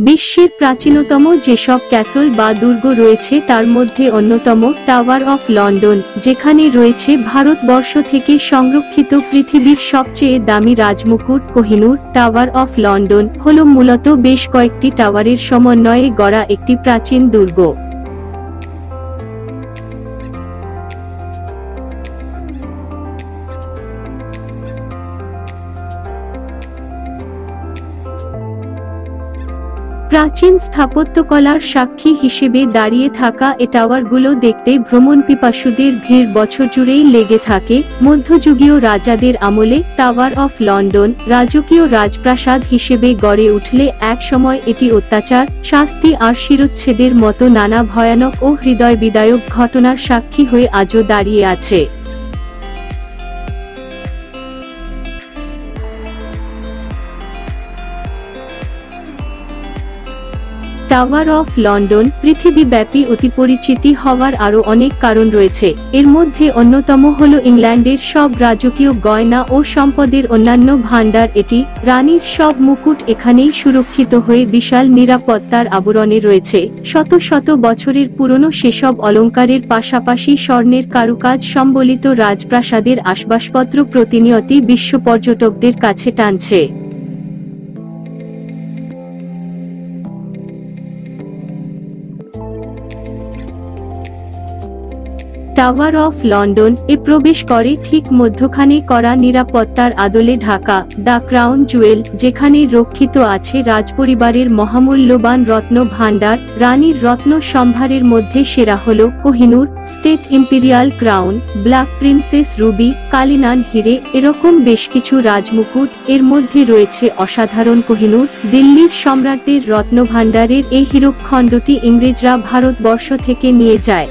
বিশ্বের প্রাচীনতম যেসব ক্যাসল বা দুর্গ রয়েছে তার মধ্যে অন্যতম টাওয়ার অফ লন্ডন, যেখানে রয়েছে ভারতবর্ষ থেকে সংরক্ষিত পৃথিবীর সবচেয়ে দামি রাজমুকুট কোহিনূর। টাওয়ার অফ লন্ডন হল মূলত বেশ কয়েকটি টাওয়ারের সমন্বয়ে গড়া একটি প্রাচীন দুর্গ। প্রাচীন স্থাপত্যকলার সাক্ষী হিসেবে দাঁড়িয়ে থাকা এ টাওয়ারগুলো দেখতে ভ্রমণপিপাসুদের ভিড় বছর জুড়েই লেগে থাকে। মধ্যযুগীয় রাজাদের আমলে টাওয়ার অফ লন্ডন রাজকীয় রাজপ্রাসাদ হিসেবে গড়ে উঠলে এক সময় এটি অত্যাচার, শাস্তি আর শিরচ্ছেদের মতো নানা ভয়ানক ও হৃদয় বিদায়ক ঘটনার সাক্ষী হয়ে আজও দাঁড়িয়ে আছে। টাওয়ার অফ লন্ডন পৃথিবীব্যাপী অতি পরিচিতি হওয়ার আরও অনেক কারণ রয়েছে। এর মধ্যে অন্যতম হল ইংল্যান্ডের সব রাজকীয় গয়না ও সম্পদের অন্যান্য ভাণ্ডার। এটি রানীর সব মুকুট এখানেই সুরক্ষিত হয়ে বিশাল নিরাপত্তার আবরণে রয়েছে। শত শত বছরের পুরনো সেসব অলংকারের পাশাপাশি স্বর্ণের কারুকাজ সম্বলিত রাজপ্রাসাদের আসবাবপত্র প্রতিনিয়তই বিশ্ব পর্যটকদের কাছে টানছে। টাওয়ার অফ লন্ডন এ প্রবেশ করে ঠিক মধ্যখানে করা নিরাপত্তার আদলে ঢাকা দ্য ক্রাউন জুয়েল, যেখানে রক্ষিত আছে রাজপরিবারের মহামূল্যবান রত্ন ভাণ্ডার। রানীর রত্ন সম্ভারের মধ্যে সেরা হল Kohinoor, state imperial crown, black princess Ruby, কালিনান হিরে, এরকম বেশ কিছু রাজমুকুট। এর মধ্যে রয়েছে অসাধারণ কোহিনূর। দিল্লির সম্রাটদের রত্নভাণ্ডারের এই হীরকখণ্ডটি ইংরেজরা ভারতবর্ষ থেকে নিয়ে যায়।